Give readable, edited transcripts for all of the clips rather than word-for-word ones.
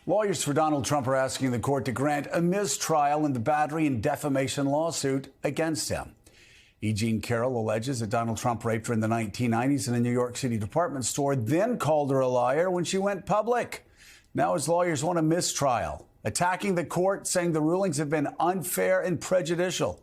Lawyers for Donald Trump are asking the court to grant a mistrial in the battery and defamation lawsuit against him. E. Jean Carroll alleges that Donald Trump raped her in the 1990s in a New York City department store, then called her a liar when she went public. Now his lawyers want a mistrial, attacking the court, saying the rulings have been unfair and prejudicial.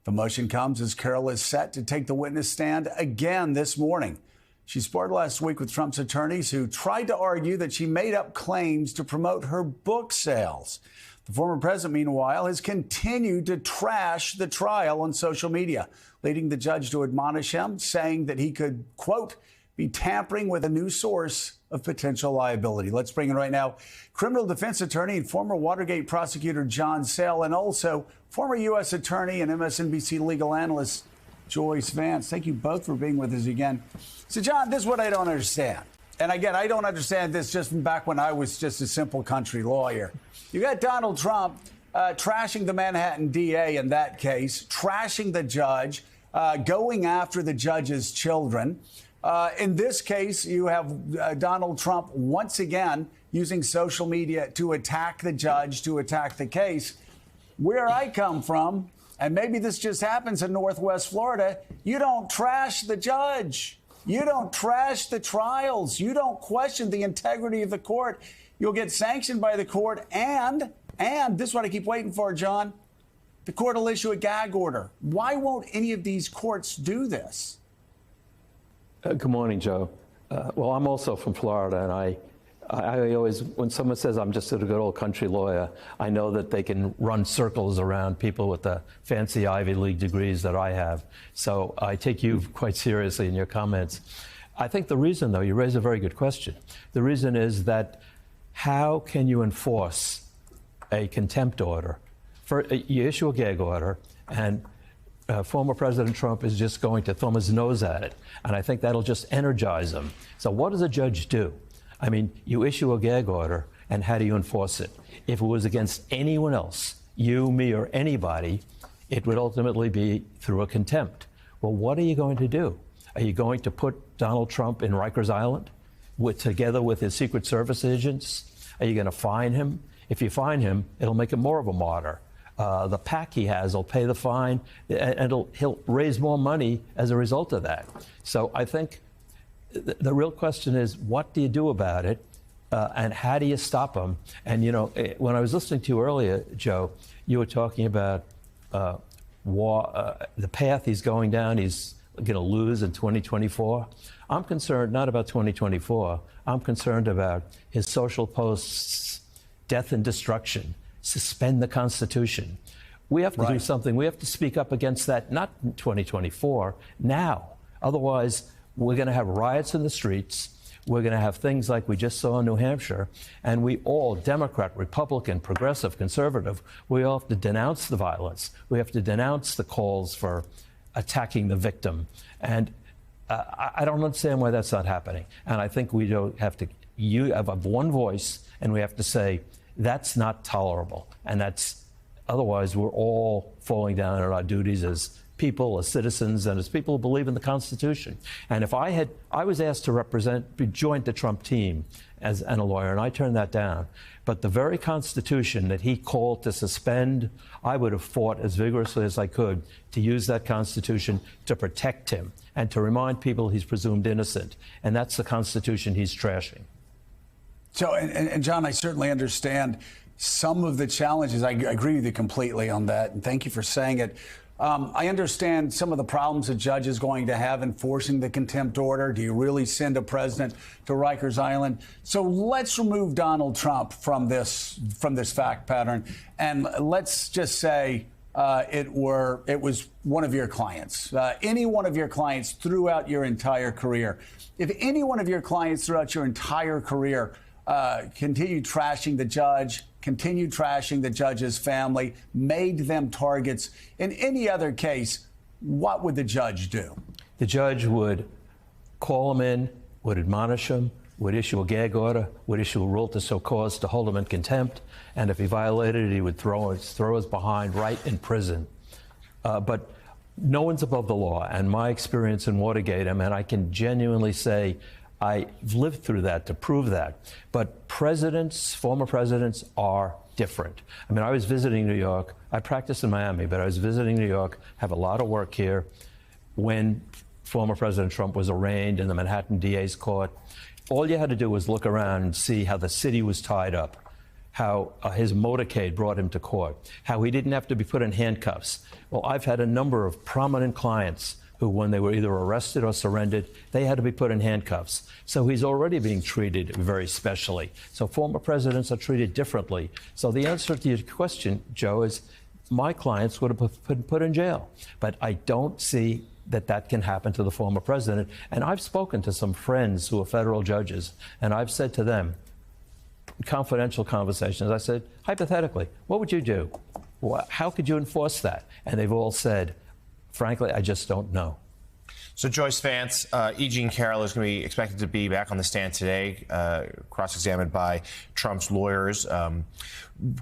The motion comes as Carroll is set to take the witness stand again this morning. She sparred last week with Trump's attorneys, who tried to argue that she made up claims to promote her book sales. The former president, meanwhile, has continued to trash the trial on social media, leading the judge to admonish him, saying that he could, quote, be tampering with a new source of potential liability. Let's bring in right now criminal defense attorney and former Watergate prosecutor John Sale, and also former U.S. attorney and MSNBC legal analyst Joyce Vance. Thank you both for being with us again. So, John, this is what I don't understand. And again, I don't understand this just from back when I was just a simple country lawyer. You got Donald Trump trashing the Manhattan DA in that case, trashing the judge, going after the judge's children. In this case, you have Donald Trump once again using social media to attack the judge, to attack the case. Where I come from, and maybe this just happens in Northwest Florida, you don't trash the judge. You don't trash the trials. You don't question the integrity of the court. You'll get sanctioned by the court. And this is what I keep waiting for, John. The court will issue a gag order. Why won't any of these courts do this? Good morning, Joe. Well, I'm also from Florida, and I always, when someone says I'm just a good old country lawyer, I know that they can run circles around people with the fancy Ivy League degrees that I have. So I take you quite seriously in your comments. I think the reason, though, you raise a very good question. The reason is that how can you enforce a contempt order? You issue a gag order, and former President Trump is just going to thumb his nose at it. And I think that'll just energize him. So what does a judge do? I mean, you issue a gag order, and how do you enforce it? If it was against anyone else, you, me, or anybody, it would ultimately be through a contempt. Well, what are you going to do? Are you going to put Donald Trump in Rikers Island together with his Secret Service agents? Are you going to fine him? If you fine him, it'll make him more of a martyr. The PAC he has will pay the fine, and he'll raise more money as a result of that. So I think the real question is, what do you do about it, and how do you stop him? And, you know, when I was listening to you earlier, Joe, you were talking about the path he's going down. He's going to lose in 2024. I'm concerned not about 2024. I'm concerned about his social posts, death and destruction, suspend the Constitution. We have to do something. We have to speak up against that, not in 2024, now. Otherwise, we're going to have riots in the streets. We're going to have things like we just saw in New Hampshire. And we all, Democrat, Republican, progressive, conservative, we all have to denounce the violence. We have to denounce the calls for attacking the victim. And I don't understand why that's not happening. And I think we don't have to, you have one voice, and we have to say, that's not tolerable. And that's, otherwise, we're all falling down on our duties as people, as citizens, and as people who believe in the Constitution. And if I was asked to join the Trump team and a lawyer, and I turned that down. But the very Constitution that he called to suspend, I would have fought as vigorously as I could to use that Constitution to protect him and to remind people he's presumed innocent. And that's the Constitution he's trashing. So, and John, I certainly understand some of the challenges. I agree with you completely on that, and thank you for saying it. I understand some of the problems a judge is going to have enforcing the contempt order. Do you really send a president to Rikers Island? So let's remove Donald Trump from this fact pattern, and let's just say it was one of your clients, any one of your clients throughout your entire career. If any one of your clients throughout your entire career continued trashing the judge, continued trashing the judge's family, made them targets, in any other case, what would the judge do? The judge would call him in, would admonish him, would issue a gag order, would issue a rule to so cause to hold him in contempt, and if he violated it, he would throw us behind right in prison. But no one's above the law, and my experience in Watergate, and I can genuinely say I've lived through that to prove that. But presidents, former presidents, are different. I mean, I was visiting New York. I practiced in Miami, but I was visiting New York, have a lot of work here, when former President Trump was arraigned in the Manhattan DA's court. All you had to do was look around and see how the city was tied up, how his motorcade brought him to court, how he didn't have to be put in handcuffs. Well, I've had a number of prominent clients who, when they were either arrested or surrendered, they had to be put in handcuffs. So he's already being treated very specially. So former presidents are treated differently. So the answer to your question, Joe, is my clients would have been put in jail. But I don't see that that can happen to the former president. And I've spoken to some friends who are federal judges, and I've said to them, confidential conversations, I said, hypothetically, what would you do? How could you enforce that? And they've all said, frankly, I just don't know. So Joyce Vance, E. Jean Carroll is going to be expected to be back on the stand today, cross-examined by Trump's lawyers.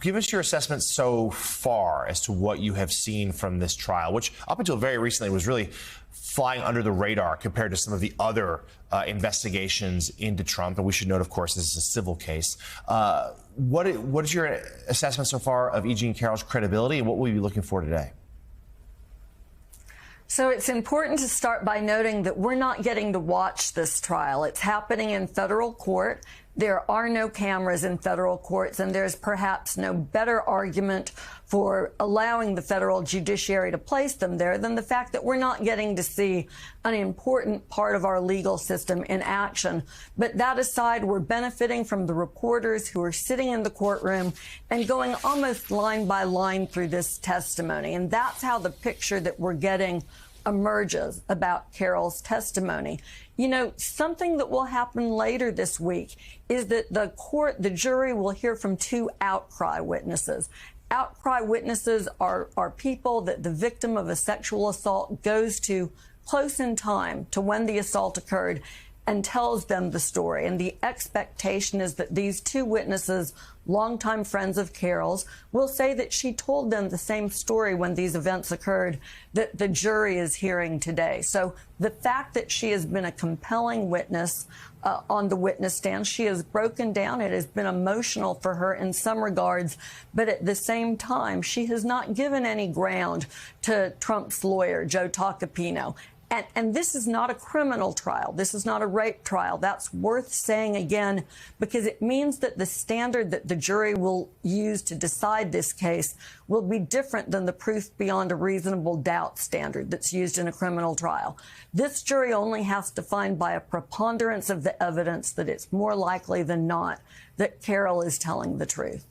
Give us your assessment so far as to what you have seen from this trial, which up until very recently was really flying under the radar compared to some of the other investigations into Trump. And we should note, of course, this is a civil case. What is your assessment so far of E. Jean Carroll's credibility, and what will you be looking for today? So it's important to start by noting that we're not getting to watch this trial. It's happening in federal court. There are no cameras in federal courts, and there's perhaps no better argument for allowing the federal judiciary to place them there than the fact that we're not getting to see an important part of our legal system in action. But that aside, we're benefiting from the reporters who are sitting in the courtroom and going almost line by line through this testimony. And that's how the picture that we're getting emerges about Carroll's testimony. You know, something that will happen later this week is that the jury will hear from two outcry witnesses. Outcry witnesses are people that the victim of a sexual assault goes to close in time to when the assault occurred and tells them the story. And the expectation is that these two witnesses, longtime friends of Carroll's, will say that she told them the same story when these events occurred that the jury is hearing today. So the fact that she has been a compelling witness on the witness stand, she has broken down. It has been emotional for her in some regards, but at the same time, she has not given any ground to Trump's lawyer, Joe Tacopino. And this is not a criminal trial. This is not a rape trial. That's worth saying again, because it means that the standard that the jury will use to decide this case will be different than the proof beyond a reasonable doubt standard that's used in a criminal trial. This jury only has to find by a preponderance of the evidence that it's more likely than not that Carroll is telling the truth.